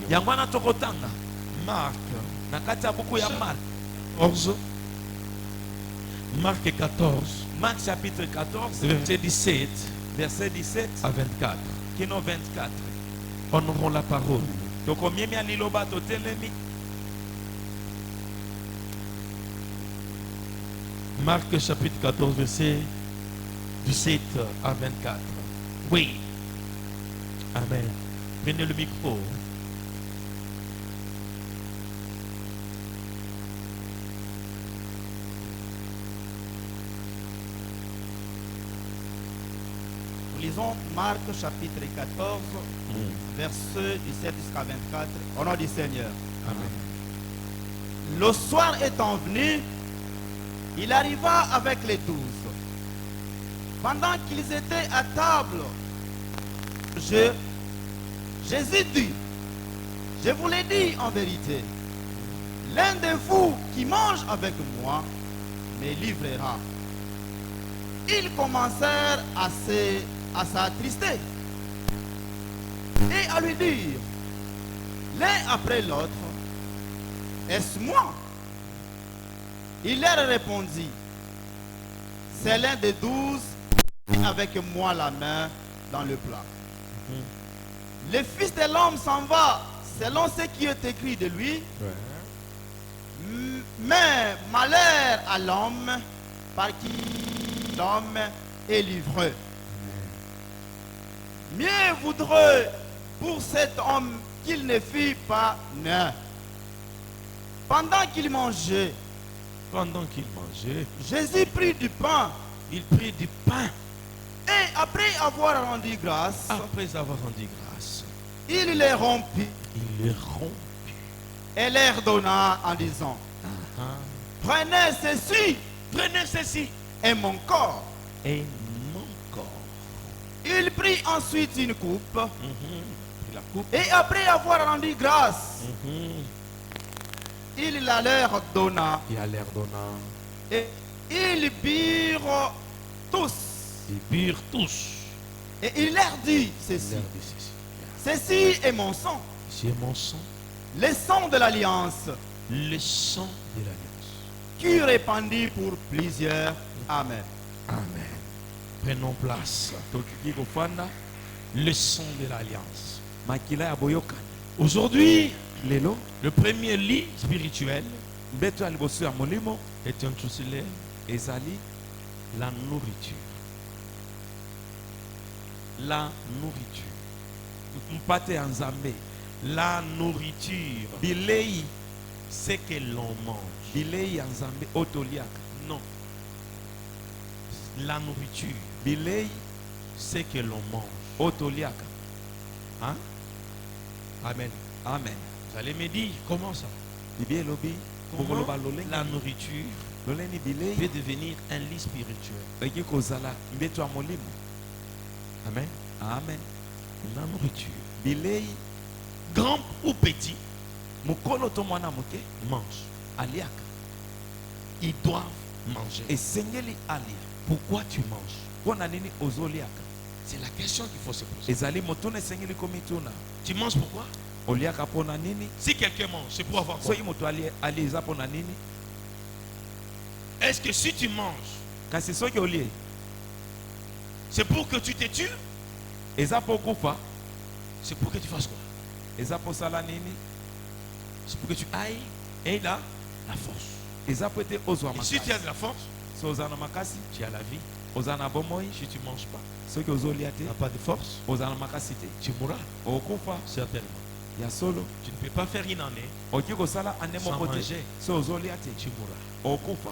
Yangwana tokotanga. Marc Nakati ya buku ya Marc. 14. Marc 14. Marc chapitre 14, Verset 17 verset 17 à 24. kino 24. Honorons la parole. Tokomiemi aliloba totelemi. Marc chapitre 14, verset 17 à 24. Oui. Amen. Prenez le micro. Lisons Marc chapitre 14, versets 17 jusqu'à 24, au nom du Seigneur. Amen. Le soir étant venu, il arriva avec les 12. Pendant qu'ils étaient à table, Jésus dit, je vous l'ai dit en vérité, l'un de vous qui mange avec moi me livrera. Ils commencèrent à s'attrister et à lui dire, l'un après l'autre, est-ce moi? Il leur répondit, c'est l'un des 12 avec moi la main dans le plat. Le Fils de l'homme s'en va selon ce qui est écrit de lui, mais malheur à l'homme par qui l'homme est livré. Mieux voudrait pour cet homme qu'il ne fût pas né. Pendant qu'il mangeait, Jésus prit du pain il prit du pain. et après avoir rendu grâce, Après avoir rendu grâce, il les rompit il les rompit. et leur donna en disant, prenez ceci Prenez ceci. et mon corps. Et mon corps. Il prit ensuite une coupe La coupe. et après avoir rendu grâce, il la leur donna Et à l'air donnant, et ils birent tous. ils birent tous. Et il leur dit Il ceci, leur dit ceci. ceci est mon sang, C'est mon sang, le sang de l'alliance, le sang de l'alliance. qui est répandu pour plusieurs. Amen. Amen. Prenons place. Tokiki kofanda. Le sang de l'alliance. Makila ya boyoka. Aujourd'hui, Lelo. le premier lit spirituel Mbeto ya liboso ya molimo. est intitulé Ezali la nourriture. la nourriture. Mpate ya nzambe. La nourriture, Bilei. c'est que l'on mange. Bilei ya nzambe otoliaka. Non. La nourriture, Bilei c'est que l'on mange. otoliaka. Hein? Amen. Amen. Vous allez me dire, comment ça? Bibi elobi. Comment Bokoloba lolenge. la nourriture Loleni bilei. peut devenir un lit spirituel? Eki kozala mbeto ya molimo. Amen. Amen. La nourriture, Bilei. grand ou petit, Mokolo to mwana moke. mange. Aliaka. Ils doivent manger. Et Esengeli alia. pourquoi tu manges? Pona nini ozoliaka. C'est la question qu'il faut se poser. Ezali motuna esengeli komituna. Tu manges pourquoi? Oliaka pona nini? Si quelqu'un mange, c'est pour avoir quoi? Soki moto ali eza pona nini? Est-ce que si tu manges, Kasi soki olie c'est pour que tu te tues? eza po kufa, C'est pour que tu fasses quoi? eza po sala nini? C'est pour que tu ailles et là, la force. Eza po ete ozwa Et si makasi. tu as de la force, So oza na makasi, tu as la vie. oza na bomoi. Si tu ne manges pas, Soki ozolia te, tu n'as pas de force, oza na makasi te. tu mourras. Okufa Certainement. ya solo. Tu ne peux pas faire une année Oki kosala ane sans moko te. manger. So ozolia te, Tu mourras. okufa.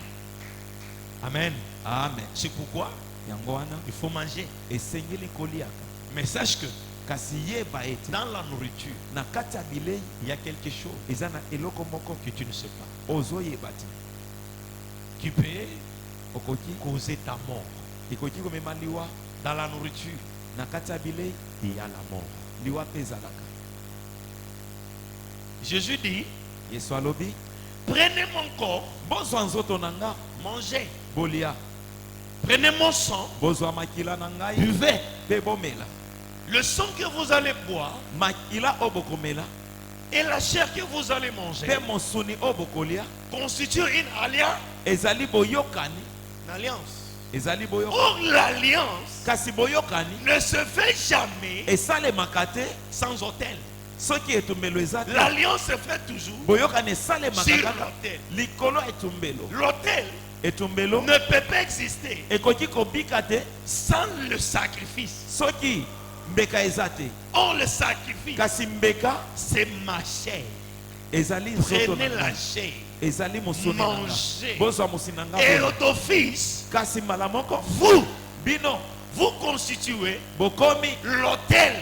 Amen. Amen. C'est pourquoi Yango wana il faut manger. esengeli koliaka. Mais sache que Kasi yeba ete dans la nourriture, na kati ya bilei il y a quelque chose eza na eloko moko que tu ne sais pas. ozoyeba te. Qui peut Okoki causer ta mort. ekoki komema liwa Dans la nourriture, na kati ya bilei, il y a la mort. liwa mpe ezalaka. Jésus dit, Yesu alobi, prenez mon corps, bozwa nzoto na nga, mangez. bolia. Prenez mon sang, Bozwa makila na ngai, buvez. mpe bomela. Le sang que vous allez boire Makila oyo bokomela Et la chair que vous allez manger Pe mosuni o bokolia constitue une alliance. ezali boyokani, Une alliance. ezali boyokani. Or, l'alliance Kasi boyokani ne se fait jamais esalemaka te sans autel. soki etumbelo eza te. L'alliance se fait toujours Boyokani esalemaka sur kaka l'autel. likolo etumbelo. L'autel Etumbelo ne peut pas exister ekoki kobika te sans le sacrifice. soki mbeka eza te. Or, le sacrifice, Kasi mbeka c'est ma chair. ezali nzoto Prenez na la ngai. chair Ezali mosuni na Mangez. ngai. Bozwa mosuni na et ngai. d'office, Kasi mbala moko vous, bino vous constituez bokomi l'autel.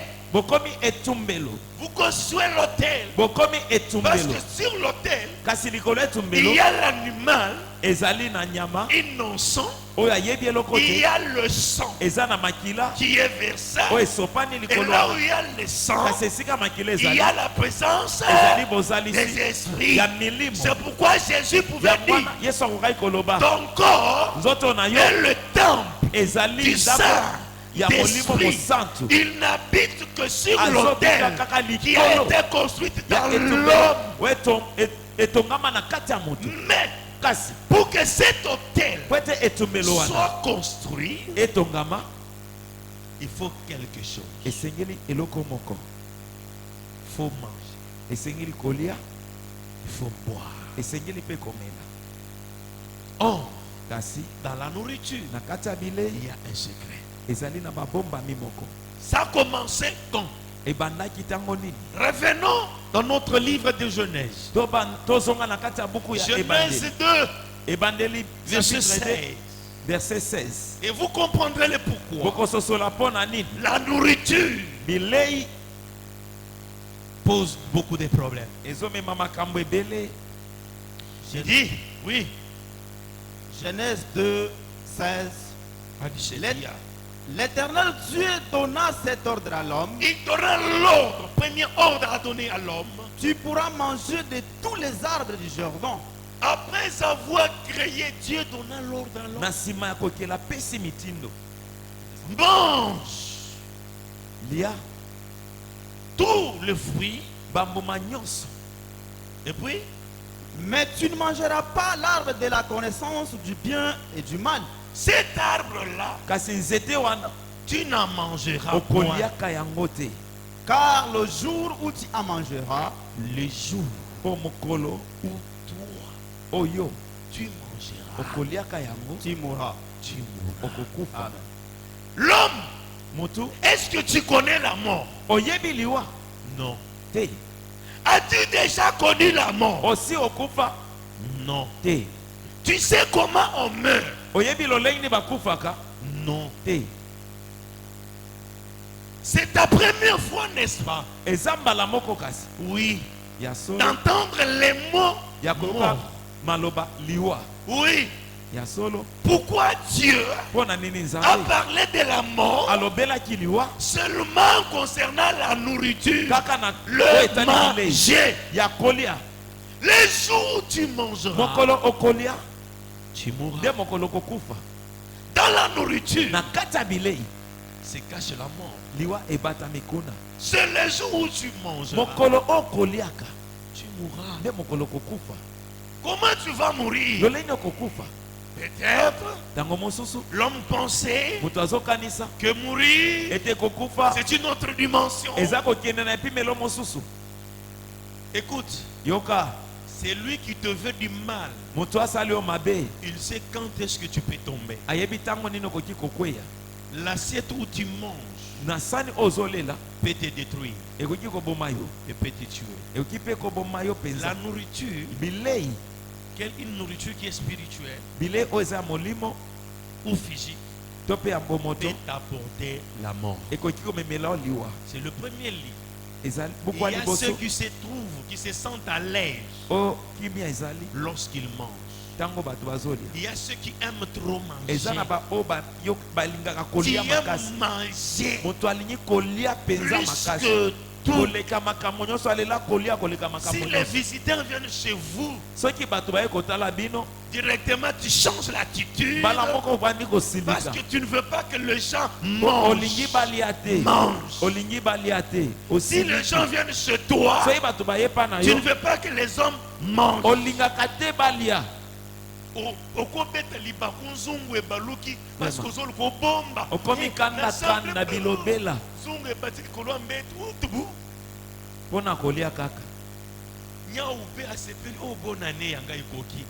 etumbelo. Vous constituez l'autel. Bokomi Parce etumbelo. que sur l'autel, Kasi likolo il etumbelo y a l'animal, ezali na nyama innocent, oyo ayebi eloko il y te. a le sang Eza na makila qui est versé. oyo esopani Et likolo là où wana. il y a le sang, Kasi esika makila il ezali y a la présence ezali des bozalisi esprits. ya milimo. C'est pourquoi Jésus pouvait Yango dire, wana Yesu akokaki koloba ton corps nzoto na yo est le temple ezali du ndako sang ya molimo d'esprit. mosantu. Il n'habite que sur Azobika l'autel kaka qui a likolo été construit ya dans etumbelo l'homme. oyo etongama na kati ya moto. Mais Kasi pour que cet autel po ete etumbelo wana soit construit, etongama il faut quelque chose. esengeli eloko moko, Il faut manger, esengeli kolia, il faut boire. esengeli mpe komela. Or, Kasi dans la nourriture, na kati ya bilei il y a un secret. ezali na babombami moko. Ça a commencé quand? Ebandaki ntango nini? Revenons dans notre livre de Genèse. Tozonga na kati ya buku ya Genèse ebandeli. 2, Ebandeli verset chapitre 2, 16. verset 16. Et vous comprendrez le pourquoi. Bokososola mpo na nini? La nourriture Bilei pose beaucoup de problèmes. ezomema makambo ebele. J'ai dit, oui. Genèse 2, 16. L'Éternel Dieu donna cet ordre à l'homme. Il donna l'ordre, premier ordre à donner à l'homme. Tu pourras manger de tous les arbres du Jourdain. Après avoir créé, Dieu donna l'ordre à l'homme. Na nsima ya kokela pesi mitindo. Mange Lia tous les fruits. bambuma nyonso. Et puis, Mais tu ne mangeras pas l'arbre de la connaissance du bien et du mal. cet arbre-là, Kasi nzete wana tu n'en mangeras point. okoliaka yango te. Car le jour où tu en mangeras, Le jour Po mokolo où toi, oyo tu mangeras, okoliaka yango tu mourras. tu mourras. okokufa. Amen. L'homme, Mutu est-ce que tu connais la mort? oyebi liwa Non. te. As-tu déjà connu la mort? Osi okufa Non. te. Tu sais comment on meurt? Oyebi lolenge ni bakufaka Non. te. C'est ta première fois, n'est-ce pas? Eza mbala moko kasi Oui. ya solo D'entendre les mots ya koyoka mort. maloba liwa Oui. ya solo. Pourquoi Dieu Mpo na nini a Nzambe parlé de la mort alobelaki liwa seulement concernant la nourriture? kaka na oyo Le etali bilei manger. ya kolia? Les jours où tu mangeras, Mokolo okolia tu mourras. nde mokolo kokufa. Dans la nourriture Na kati ya bilei se cache la mort. liwa ebatami kuna. C'est le jour où tu mangeras, Mokolo okoliaka tu mourras. nde mokolo kokufa. Comment tu vas mourir? lolenge okokufa. Peut-être Ntango mosusu l'homme pensait moto azokanisa que mourir, ete kokufa c'est une autre dimension. eza kokende na epimelo mosusu. Écoute, Yoka c'est lui qui te veut du mal. moto asali yo mabe Il sait quand est-ce que tu peux tomber. ayebi ntango nini okoki kokweya. L'assiette où tu manges Na sani oyo ozolela peut te détruire ekoki koboma yo, et peut te tuer. ekoki mpe koboma yo La mpenza. nourriture, Bilei une nourriture qui est spirituelle bilei oyo eza ya molimo ou physique, to mpe ya bomoto peut t'apporter la mort. ekoki komemela yo liwa. C'est le premier livre. Ezali Il buku ya y a liboso ceux qui se trouvent, qui se sentent à l'aise oyo kimia ezali lorsqu'ils mangent. ntango bato bazolia. Il y a ceux qui aiment trop eza na manger. baoyo balingaka Tu kolia aimes makasi. manger Moto alingi kolia mpenza plus makasi que tout. koleka makambo nyonso alela kolia koleka makambo Si les nyonso visiteurs viennent chez vous, soki bato baye kotala bino directement tu changes l'attitude. mbala moko obandi Parce kosilika que tu ne veux pas que les gens olingi mangent. balia te Mange. olingi balia te Si les gens viennent chez toi, soki bato bayepa na tu yo ne veux pas que les hommes mangent. olingaka te balia Okobeta libaku nzungu ebaluki parce que ozoluka obomba. okomi kanda bilobela Nzungu ebati likolo ya mbetu tubu. mpona kolia kaka Nyau pe asepeli o bonane yanga ikoki.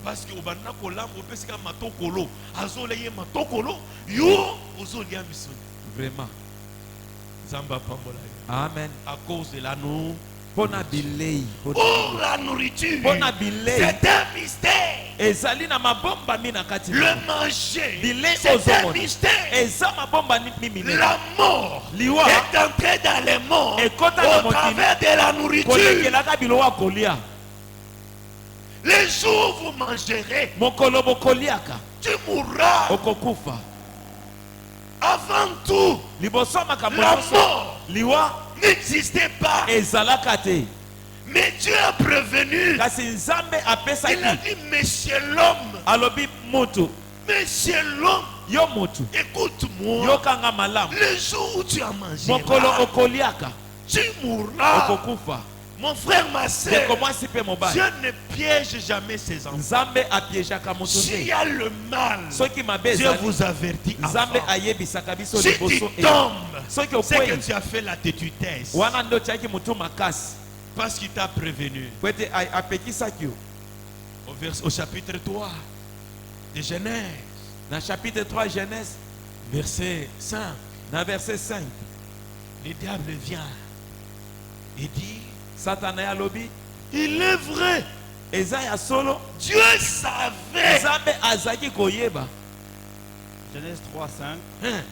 Parce que obanda kolamba opesika matokolo azola ye matokolo yo ozolia misoni. vraiment Zamba pambola yo. amen À cause de la nourriture. mpona bilei Pour la nourriture, mpona bilei c'est un mystère. ezali na mabomba mi na kati Le manger, bilei c'est un ozomona mystère. eza mabomba mimine La mort liwa est entrée dans les morts ekota na au mokili travers de la nourriture. kolekelaka biloko ya kolia Les jours où vous mangerez, mokolo bokoliaka tu mourras. okokufa Avant tout, liboso ya makambo la nyonso mort liwa n'existait pas. ezalaka te Mais Dieu a prévenu. kasi nzambe Il a apesaki dit, monsieur l'homme, alobi mutu monsieur l'homme, yo mutu écoute-moi. yokanga malamu Le jour où tu as mangé, mokolo okoliaka tu mourras. okokufa Mon frère, ma soeur, ndeko mwasi mpe mobali Dieu ne piège jamais ses enfants. nzambe apiégeaka moto S'il y te a le mal, soki mabe Dieu ezali vous avertit nzambe avant. ayebisaka biso Si tu liboso tombes, soki c'est que okwei tu as fait la tétutesse. wana nde otiaki motu makasi Parce qu'il t'a prévenu. po ete apekisaki yo Au chapitre 3 de Genèse, na chapitre 3 Genèse verset 5, na verset 5 le diable vient et dit, satana ye alobi il est vrai, eza ya solo Dieu savait. nzambe azalaki koyeba Genèse 3, 5. Hein?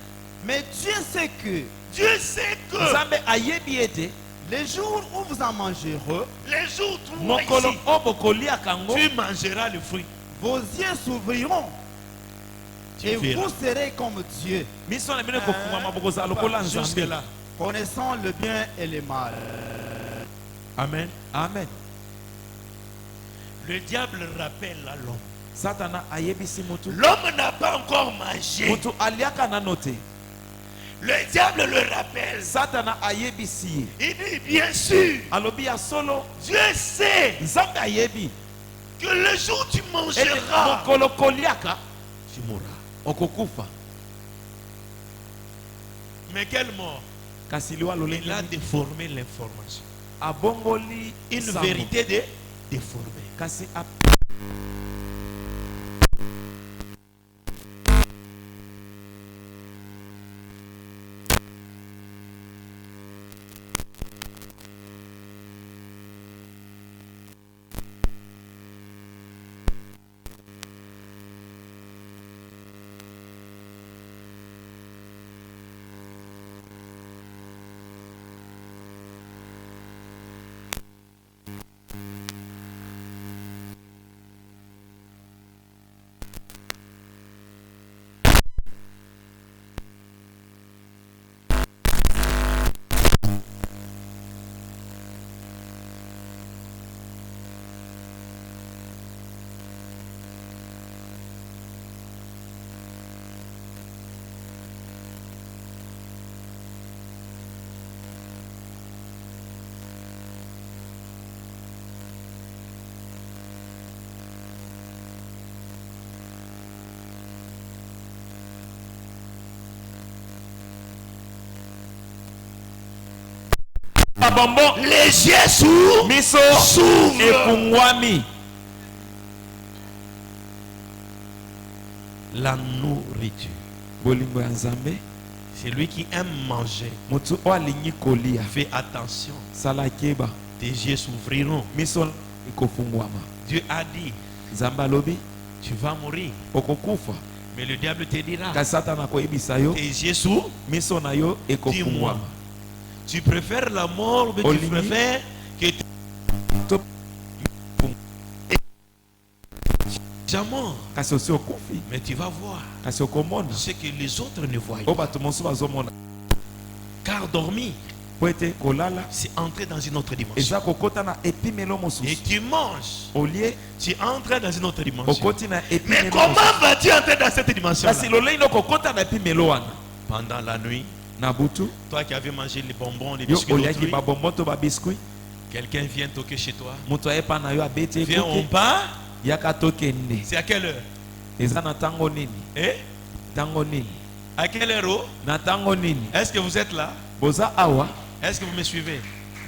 Mais Dieu sait que Dieu sait que nzambe ayebi ete les jours où vous en mangerez, les jours où mokolo ici, oyo bokoliaka yango tu mangeras le fruit. vos yeux s'ouvriront Tu et verras. vous serez comme Dieu, miso na bino ekofungwama bokozala lokola Jusque nzambe là. connaissant le bien et le mal. Amen. amen Le diable rappelle à l'homme. satana ayebisi motu L'homme n'a pas encore mangé. motu aliaka nano te Le diable le rappelle. satana ayebisi ye Il dit bien sûr, alobi ya solo Dieu sait nzambe ayebi que le jour où tu ete mangeras, mokolo koliaka tu mourras. okokufa Mais quelle mort? kasi liwa Il lolenge a déformé l'information. abongoli Une sango. vérité déformée. kasi bonbon Les yeux s'ouvrent. miso S'ouvre. efungwami La nourriture. bolingo ya nzambe C'est lui qui aime manger. motu oyo alingi kolia Fais attention. sala keba Tes yeux s'ouvriront. miso ekofungwama Dieu a dit, nzambe alobi tu vas mourir. okokufa Mais le diable te dira, kasi satana akoyebisa yo tes yeux s'ouvrent. miso na yo Dis-moi, ekofungwama tu préfères la mort ou bien tu Olingi. préfères que tu To- sois mort. kasi osi okufi Mais tu vas voir kasi okomona ce que les autres ne voient oyo pas. bato mosusu bazomona Car dormir, po ete kolala c'est entrer dans une autre dimension. eza kokota na epimelo Et mosusu tu manges, au lieu tu entres dans une autre dimension. okoti na Mais epimelo comment mosusu. vas-tu entrer dans cette dimension kasi lolei no kokota na epimelo wana pendant la nuit? na butu Toi qui avais mangé les bonbons, les yo biscuits oliaki d'autrui, babombo to babiskuit quelqu'un vient toquer chez toi. moto ayepa na yo abeti Viens, on ekuke part. yaka tokende C'est à quelle heure? eza na ntango nini Eh? ntango nini À quelle heure? Oh? na ntango nini Est-ce que vous êtes là? boza awa Est-ce que vous me suivez?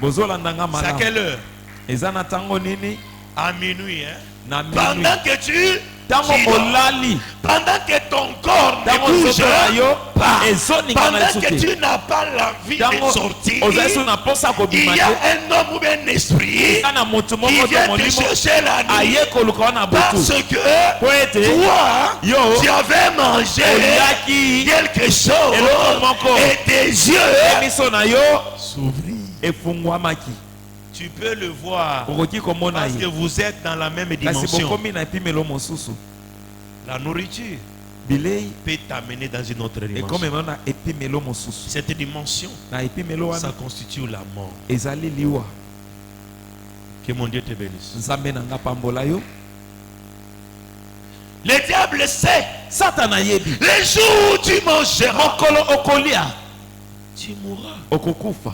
bozolandanga C'est à malamu quelle heure? eza na ntango nini À minuit. Hein? na minui Pendant que tu ntango dors, olali pendant que ton corps ntango ne bouge nzoto na yo pas, ezoningana pendant lisusu que te tu n'as pas l'envie ntango de sortir, ozali so na mposa il kobima y a te un homme ou un esprit eza na motu qui moko to vient te molimo chercher la nuit aye koluka wana butu parce que po ete toi, yo tu avais mangé oliaki quelque chose eloko moko et tes yeux miso na yo s'ouvrirent. efungwamaki Tu peux le voir okoki komona parce que ye vous êtes dans la même kasi dimension. bokomi na epimelo mosusu La nourriture bilei peut t'amener dans une autre dimension. ekomema na epimelo mosusu Cette dimension, na epimelo ça wana constitue la mort. ezali liwa Que mon Dieu te bénisse. nzambe na nga pambola yo Le diable sait, satana yebi les jours où tu mangeras, mokolo okolia tu mourras. okokufa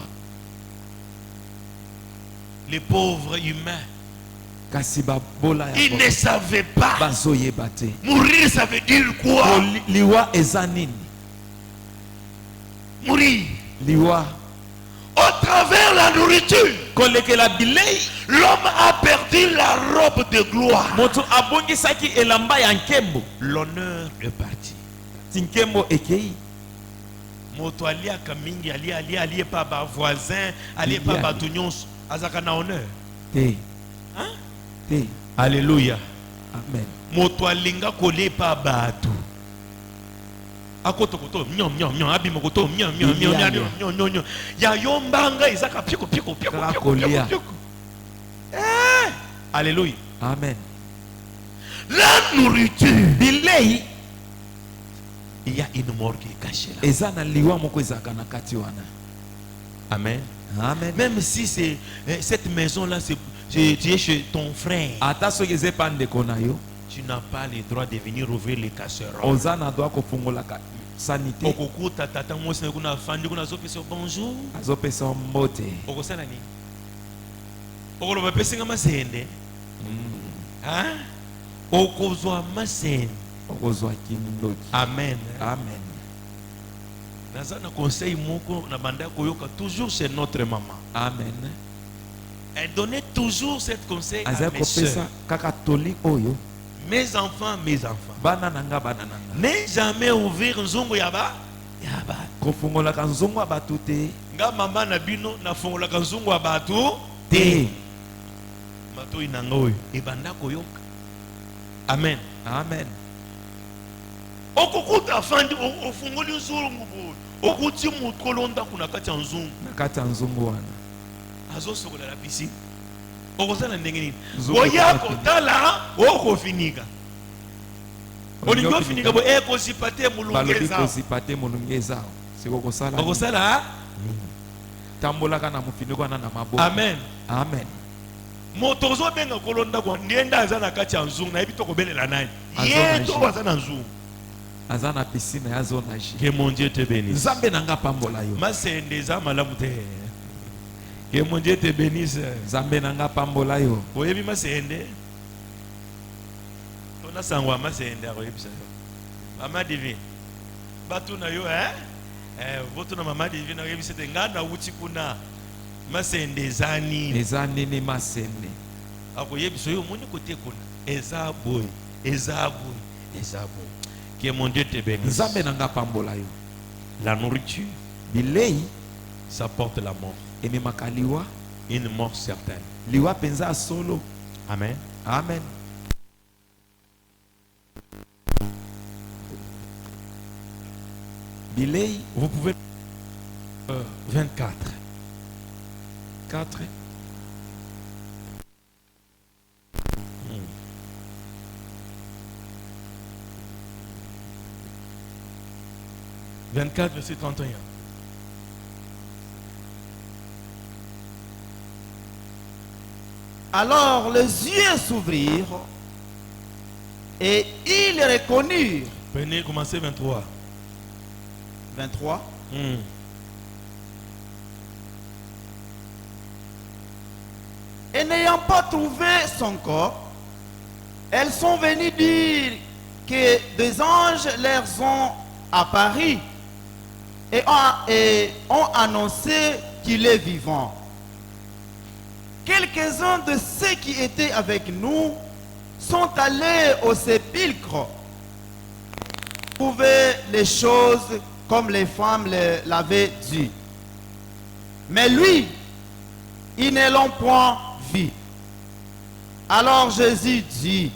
Les pauvres humains, kasi babola ils ya ne savaient pas. bazoyeba te Mourir, ça veut dire quoi? liwa eza nini Mourir. liwa Au travers la nourriture, kolekela bilei l'homme a perdu la robe de gloire. moto abongisaki elamba ya nkembo L'honneur est parti. ti nkembo ekei Moto aliaka mingi ali pa ba voisin, ali pa Ali. ba nyonso, azaka na honneur. te Hein? te Alléluia. amen Moto alinga kolie pa bato. Akoto koto nyom nyom nyom abimo koto nyom nyom nyom nyom nyom nyom ya yombanga izaka piko piko piko Kaka piko kolia. piko piko. Eh! Alléluia. amen La nourriture, bilei il y a une mort qui est cachée là. eza na liwa moko ezalaka na kati wana Amen. amen Même si c'est cette maison là, tu es chez ton frère, ata soki eza epa ndeko na yo tu n'as pas le droit de venir ouvrir les casseroles. oza na droit kofungolaka sanité Okokuta tata mwasi na kuna fandi kuna zopesa bonjour. azopesa mbote Okosala ni? Okoloba pesinga masende. Hein? Okozwa masende. okozwa kindoki Amen. amen Naza na conseil moko na banda koyoka toujours chez notre maman. amen Elle donnait toujours cette conseil à azali mes kopesa soeurs. kaka toli oyo Mes enfants, mes enfants. bana na nga bana na nga Ne jamais ouvrir nzongo yaba. Yaba. kofungolaka nzongo ya bato te Nga mama na bino na fongolaka nzongo ya bato te bato inanga oyo ebanda koyoka. Amen. amen Okokuta fandi ofungoli nzongo boyo. Okuti mukolo ndako na kati ya nzongo. na kati ya nzongo wana Azosokola la piscine. Okozala ndenge nini? Nzongo Oya ekokaki. kotala okofinika. Olingi ofinika bo ekosipa te balobi mulungeza. kozipa te molungi eza siko kosala nini? Okosala? tambolaka na mofiniko wana na maboko Amen. amen Moto ozobenga kolonda kwa ndienda aza na kati ya nzungu na yebi to kobelela nani. Azo Ye na to ji. aza na nzungu. aza na piscine ya zona ji Que mon Dieu te bénisse. nzambe na nga pambola yo Masende za malamu te. Que mon Dieu te bénisse. nzambe na nga pambola yo Oyebi masende. Tona sangwa masende akoyebisa yo. Mama divine. Batu na yo voto na mama divine akoyebisa te nga na wuti kuna masende zani. eza nini masende Akoyebisa yo moni kote kuna. Eza boy. Eza boy. Eza boy. Que mon Dieu te bénisse. nzambe na nga pambola yo La nourriture, bilei ça porte la mort. ememaka liwa Une mort certaine. liwa mpenza ya solo Amen. amen bilei Vous pouvez 24. 4 24 verset 31. Alors les yeux s'ouvrirent et ils reconnurent. Prenez, commencez 23. 23. Et n'ayant pas trouvé son corps, elles sont venues dire que des anges leur ont apparu et ont annoncé qu'il est vivant. Quelques-uns de ceux qui étaient avec nous sont allés au sépulcre, trouver les choses comme les femmes l'avaient dit. Mais lui, ils ne l'ont point vu. Alors Jésus dit: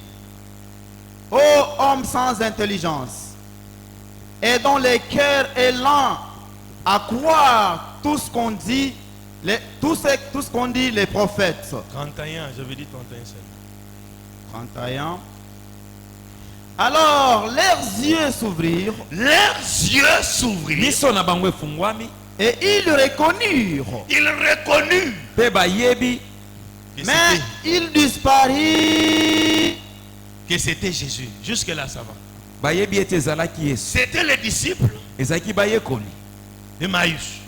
ô homme sans intelligence, et dont le cœur est lent à croire tout ce qu'on dit, tout ce qu'ont dit les prophètes. 31, j'avais dit 31 seulement. 31. Alors leurs yeux s'ouvrirent. Leurs yeux s'ouvrirent. miso na bango efungwami Et ils reconnurent. Ils reconnurent. mpe bayebi Que Mais c'était- il disparut. que c'était Jésus. Jusque-là, ça va. bayebi ete ezalaki yesu C'était les disciples ezalaki bayekoli de Maïs.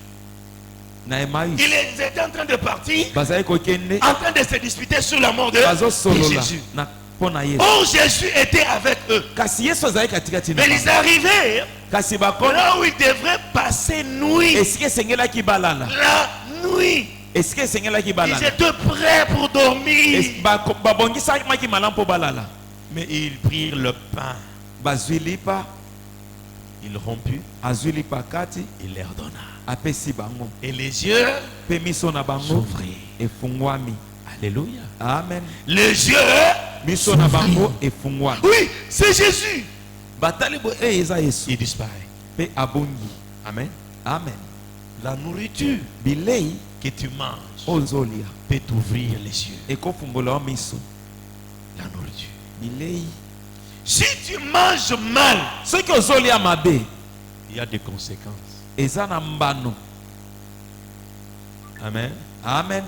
na Emmaüs Ils étaient en train de partir, bazali kokende en train de se disputer sur la mort de bazosolola Jésus. na mpo na yesu Oh, Jésus était avec eux. kasi yesu azali katikati na Mais ils arrivaient kasi bakona là où ils devraient passer nuit. esika esengelaki balala La nuit. esika esengelaki Ils balala étaient prêts pour dormir. babongisamaki malamu mpo balala Mais ils prirent le pain. bazwi lipa Il romput. azwi lipa kati Il leur donna. apesi bango Et les yeux mpe miso na bango s'ouvrirent. efungwami. Alléluia. Amen. Les yeux. miso na bango efungwami. Oui, c'est Jésus. batali bo eza yesu Il disparaît. mpe abongi. Amen. Amen. La nourriture bilei que tu manges ozolia peut t'ouvrir les yeux. ekofungola yo miso. La nourriture. bilei Si tu manges mal, soki ozolia mabe il y a des conséquences. eza na mbano. Amen. Amen.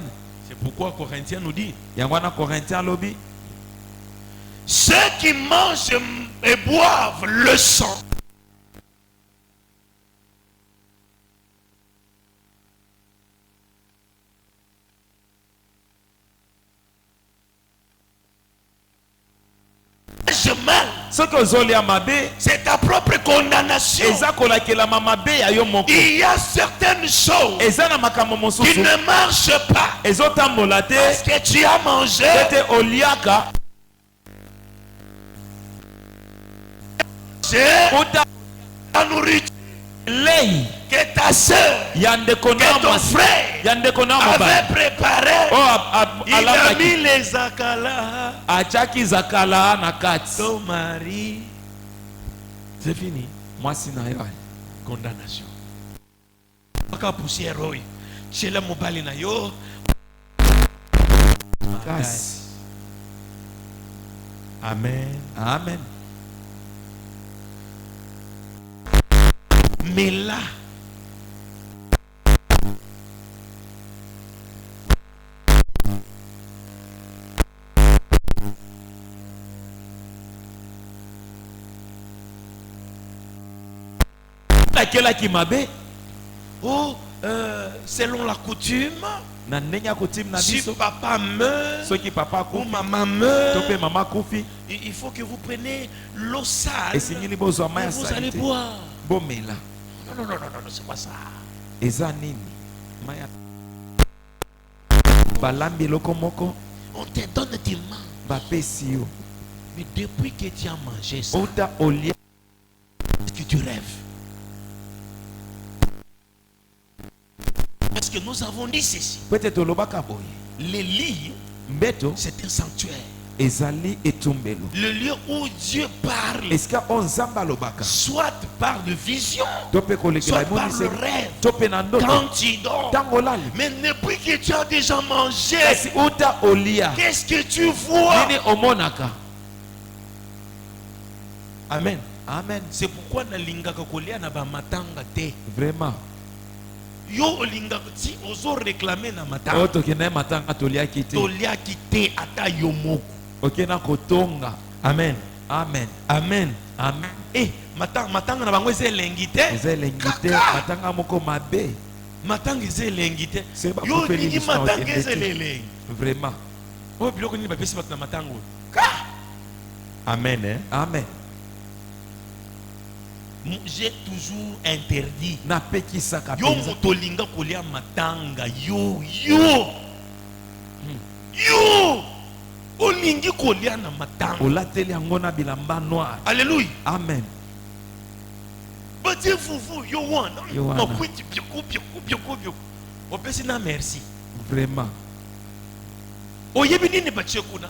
C'est pourquoi Corinthiens nous dit, yango wana Corinthiens alobi ceux qui mangent et boivent le sang mal, soki ozolia mabe c'est ta propre condamnation. eza kolakelama mabe ya yo moko. Il y a certaines choses eza na makambo qui mosusu ne marchent pas ezotambola te parce que tu as mangé ete oliaka uta la nourriture lei que ta soeur, ya ndeko na que ton mwasi frère ya ndeko na mobali avait préparé. oyo Il a mis alambaki les akala. atiaki zakala na kati. Ton mari, c'est fini. mwasi na yo Condamnation. Aka poussière oyo. Chez mobali na yo. kasi. Amen. Amen. Mais là, lakelaki mabe oh, selon la coutume, na ndenge ya kotime na si biso papa meurt soki papa ou akufi maman to meurt, mpe mama akufi il faut que vous preniez l'eau sale esengeli bozwa et mai ya vous sali allez te boire. bomela. Non, c'est pas ça. eza nini mai ya balambi eloko moko On te donne du mal. bapesi yo Mais depuis que tu as mangé ça, uta olia est-ce que tu rêves? Parce que nous avons dit ceci. po ete tolobaka boye Le lit, mbeto c'est un sanctuaire. ezali etumbelo Le lieu où Dieu parle, esika oyo nzambe alobaka soit par de vision, to mpe kolekela soit par le emoniseli rêve, to mpe na ndoto quand tu dors. ntango olali. Mais depuis que tu as déjà mangé, kasi uta olia qu'est-ce que tu vois? nini omonaka. Amen. Amen. C'est pourquoi na lingaka kolia na ba matanga te. Vraiment. yo olinga ti ozo réclamer na matanga oyo tokenda matanga toliaki te toliaki te ata yo moko okenda kotonga. amen Amen. amen Amen. matanga na bango eza elengi te eza elengi te Kaka. matanga moko mabe matanga eza elengi te Se ba yo kopeli nini biso na matanga okende eza te. elengi vraiment. oyo biloko nini bapesi bato na matanga oyo amen Amen. j'ai toujours interdit napekisaka yo mpenza moto olinga kolia matanga yo olingi kolia na matanga olateli yango na bilamba noir. alleluya Amen. batie fufu yo wana Yo wana. makwiti bioko opesi na merci Vraiment. oyebi nini batie kuna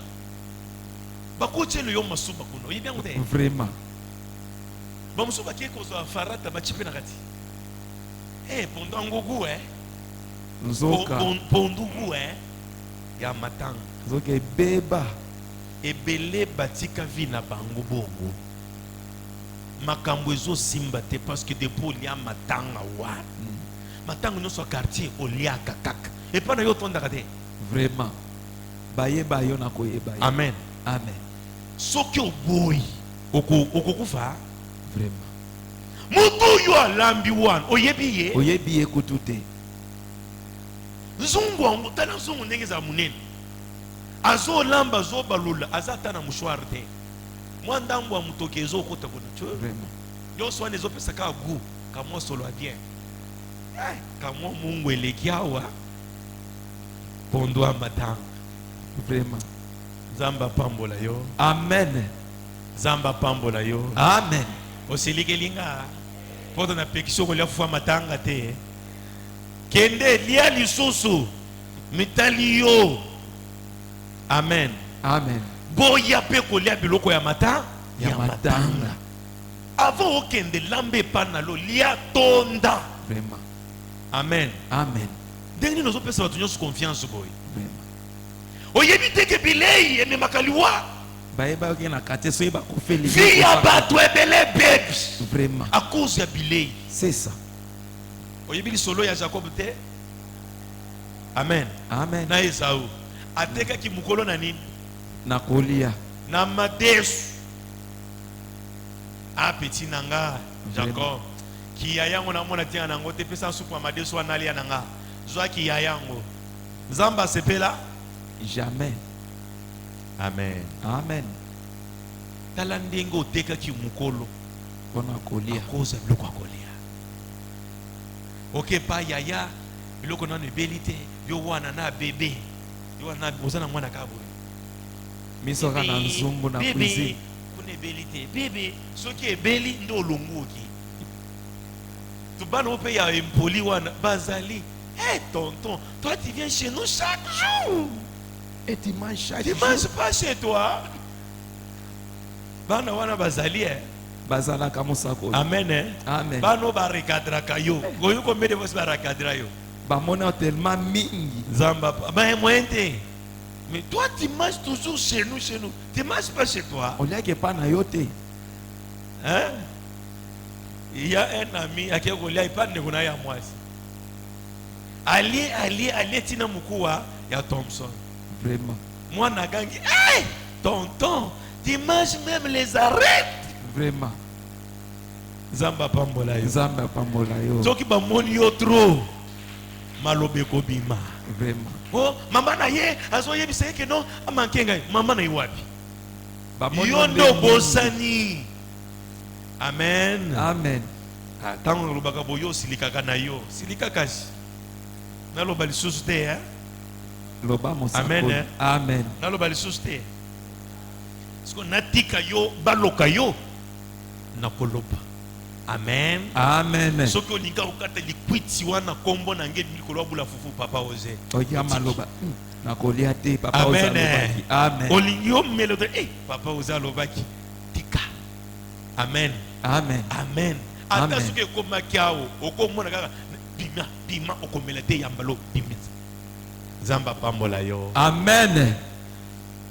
bakotielo yo masuba kuna oyebi yango te Vraiment. bamosusu bakie kozwa farata batie mpe na kati pondo angogu nzoka pondugu ya matanga nzoka ebeba ebele batika vi na bango bongo makambo ezosimba te parce que depuis olia matanga wa matanga nyonso ya quartier oliaka kaka epa na yo otondaka te vraiment bayeba yo na koyeba yo. amen Amen. soki oboyi okokufa Vraiment. moto oyo alambi wana oyebi ye oyebi ye kutu te nzungu yango tala nzungu ndenge ezala monene azolamba azobalola aza ata na mouchoir te mwa ndambo ya motoki ezokota kuna Vraiment. nyonso wana ezopesaka gu kamwa solo ya bien kamwa mungu eleki awa pondo ya matanga Vraiment. nzambe apambola yo Amen. nzambe apambola yo Amen. osilikeli nga poto napekisi okolia fufu ya matanga te kende lia lisusu mitali yo amen Amen. boya mpe kolia biloko ya matanga Ya matanga. avant okende lamba epa na lo lia tonda Vraiment. amen Amen. ndenge nini ozopesa bato nyonso confiance boye Vraiment. oyebi teke bilei ememaka liwa bayeba yoki na kate soki bakofeli vi ya bato ebele bebi vraiment à cause ya bilei c'est ça. oyebi lisolo ya jacob te amen Amen. na esau atekaki mokolo na nini na kolia na madesu apeti na nga jacob kiya yango namona tia nango te pesa supu ya madesu wana alia na nga zwa kiya yango nzambe asepela jamais. amen Amen. tala ndenge otekaki mokolo mpona kolia akoza biloko ya kolia oke pa yaya biloko nano ebeli te yo wana na bebe yo wana oza na mwana kaka boye miso kaka na nzungu na bebe cuisine kuna ebeli te bebe soki ebeli nde olongoki to bana o mpe ya empoli wana bazali tonton toi tu viens chez nous chaque jour et tu manges chaque tu jour. manges pas chez toi bana wana bazali bazalaka mosako oyo. amen Amen. bano barekadraka yo oyo kombede bosi barakadra yo bamona tellement mingi Zamba, ben moyen te. Mais toi tu manges toujours chez nous. Tu manges pas chez toi. oliaki epa na yo te. Hein? Il y a un ami à qui on a pas de négociation à moi. Allez, tina mukua ya Thompson. Vraiment. Moi nagangi, hey, tonton, tu manges même les arêtes. Vraiment. Zamba pambola yo. Nzambe apambola yo. Soki ba moni yo trop. Malobe ko bima. Vraiment. Oh, mama na ye azoyebisa ke non amanke ngai. Mama na ye wapi? Bamoni Yo nde ndo mingi. bosani. Amen. Amen. Tango nalobaka boyo silikaka na yo. Silika kasi. Naloba lisusu te, hein? Loba mosako. Amen, hein? Amen. Naloba lisusu te. Siko natika yo baloka yo nakoloba. Amen. Amen. Soki olinga okata likwiti wana kombo na ngeli mikolo bula fufu papa oze. Oki amaloba. Nakolia te papa Amen. ozalobaki. Amen. Olingi yo melode papa oze alobaki. Tika. Amen. Amen. Amen. Ata Amen. soki ekomaki awo okomona kaka bima okomela te yambalo bimisa. Zamba pambola yo. Amen.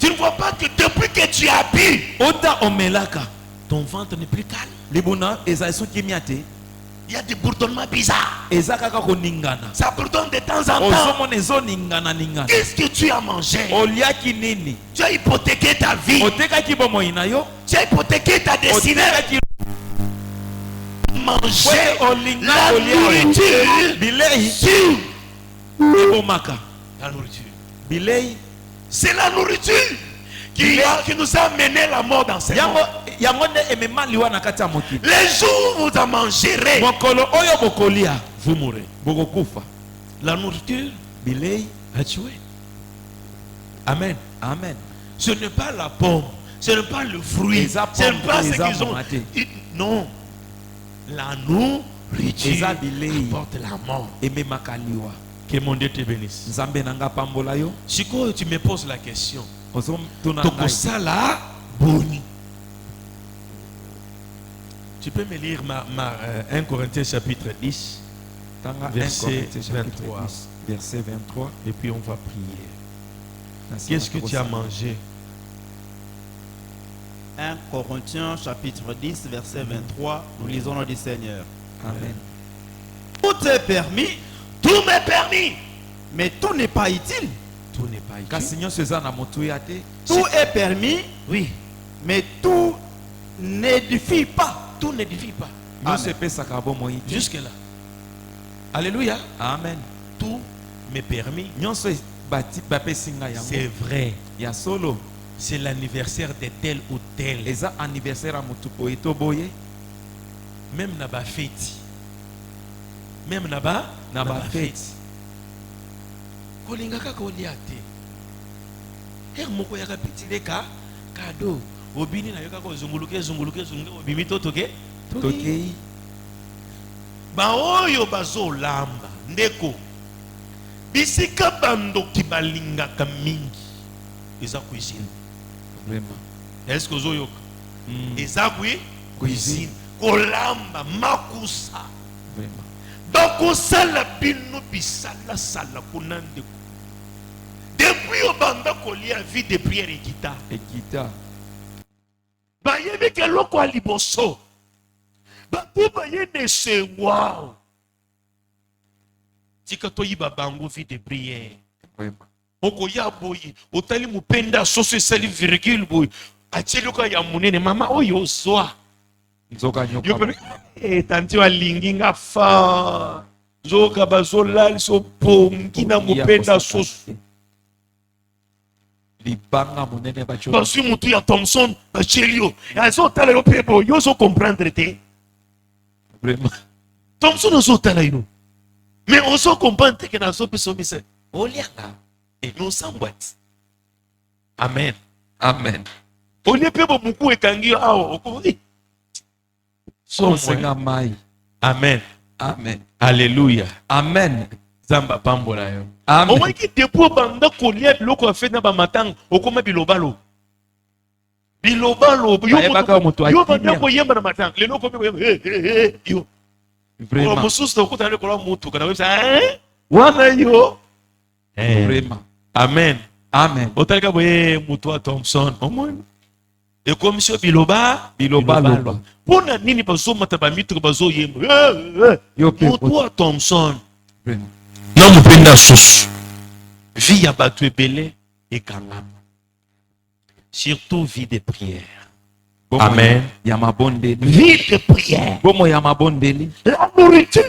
Tu ne vois pas que depuis que tu as bu, Ota omelaka. ton ventre n'est plus calme. Libuna ezali soki miate. Il y a des bourdonnements bizarres. eza kaka koningana Ça bourdonne de temps en temps. ozomona ezoningana ningana Qu'est-ce que tu as mangé? oliaki nini Tu as hypothéqué ta vie. otekaki bomoi na yo Tu as hypothéqué ta destinée. otekaki Manger olinga la kolia nourriture bilei sur ebomaka la nourriture. bilei C'est la nourriture qui nous a mené la mort dans ce monde. yango nde emema liwa na kati ya mokili Les jours où vous en mangerez, mokolo oyo bokolia vous mourrez. bokokufa La nourriture bilei a tué. Amen. amen Ce n'est pas la pomme, ce n'est pas le fruit, Eza ce n'est pomme, pas ce eza qu'ils ont. monate. Non. La nourriture Eza bilei. apporte la mort. ememaka liwa Que mon Dieu te bénisse. nzambe na nga pambola yo Si tu me poses la question, ozotuna donc ngai ça là, boni. Tu peux me lire 1 Corinthiens chapitre 10 tanga 1 verset Corinthiens chapitre 23. 10, verset 23 et puis on va prier. Na nsima Qu'est-ce que tu as tokosala. mangé? 1 Corinthiens chapitre 10 verset 23, nous lisons le du Seigneur. amen Tout est permis, Tout m'est permis. mais tout n'est pas utile. Tout n'est pas utile. kasi nyonso eza na motuya te Tout est permis, Oui, mais tout n'édifie pas. tout n'édifie pas. nyonso epesaka bomoi te Jusque là. Alléluia. amen Tout m'est permis. nyonso bapesi ngai C'est yango vrai. ya solo C'est l'anniversaire de tel ou tel. eza anniversaire ya motu boye to boye Même na ba fête. Même na ba bafete kolingaka kolia te. Her moko yaka pitile ka kado. Obini na yoka ko zunguluke obimi totoke. tokei Ba oyo bazolamba ndeko. Bisika bandoki balingaka mingi. Eza cuisine. vraiment Est-ce que ozoyoka? Mm, Eza cuisine. Kolamba makusa. vraiment bakosala bino bisala sala kuna ndeko. Depuis obanda kolia vie de prière ekita. ekita Bayebi ke loko ya liboso. Bato bayene se wow. Tika toyiba bango vie de prière. vraiment Okoya boyi otali mupenda soso esali virgule boyi. Acheluka ya munene mama oyo zwa. nzoka Yo nyoka pe tanti wa linginga fa. Zoka bazolali so pongi na mupenda soso. libanga monene bacho Parce mutu ya Thompson bachelio. Azo tala yo pebo yo zo comprendre te. vraiment Thompson ozo tala yo. Mais ozo comprendre que na zo peso mise. Olianga. Et nous sommes boîte. Amen. amen Olie pebo muku ekangi yo awo okoni. So osenga mai Amen. amen Alléluia. amen Zamba pambola yo. amen Au qui depuis banda kolia biloko afait na ba matang okoma bilobalo. Bilobalo Bayebaka moto yo akimia. banda koyemba na matang. Lelo komi koyemba yo. vraiment Mosusu okuta le kola mutu kana websa wana yo. vraiment Amen. amen Otalika boye mutu wa Thompson. Omoni. Et comme si biloba Biloba. Pona nini bazo mata ba mitu bazo yemba. Yo pe Mutu wa Thompson. vraiment Na mupenda soso. Vie ya batu ebele ekangama. Surtout vie de prière. Bomo Amen. ya mabondeli Vie de prière. bomo ya mabondeli La nourriture,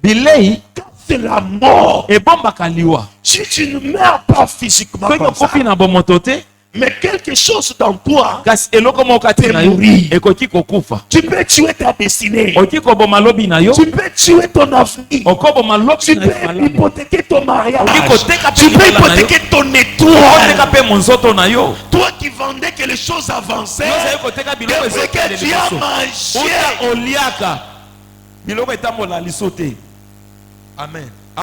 bilei c'est la mort. ebombaka liwa Si tu ne meurs pas physiquement soki comme ça, okofi na bomoto te mais quelque chose dans toi, kasi eloko moko kati na yo Temuri. ekoki kokufa tu peux tuer ta destinée. okoki koboma lobi na yo Tu peux tuer ton avenir. okoboma lobi Tu na yo peux malamu hypothéquer ton mariage. okoki koteka Tu mpe peux libala na yo hypothéquer ton okoteka étoile. mpe monzoto na yo Toi qui vendais que les choses avançaient, ozali koteka biloko depuis que ezokende tu as liboso mangé. uta oliaka biloko etambola liso te Amen.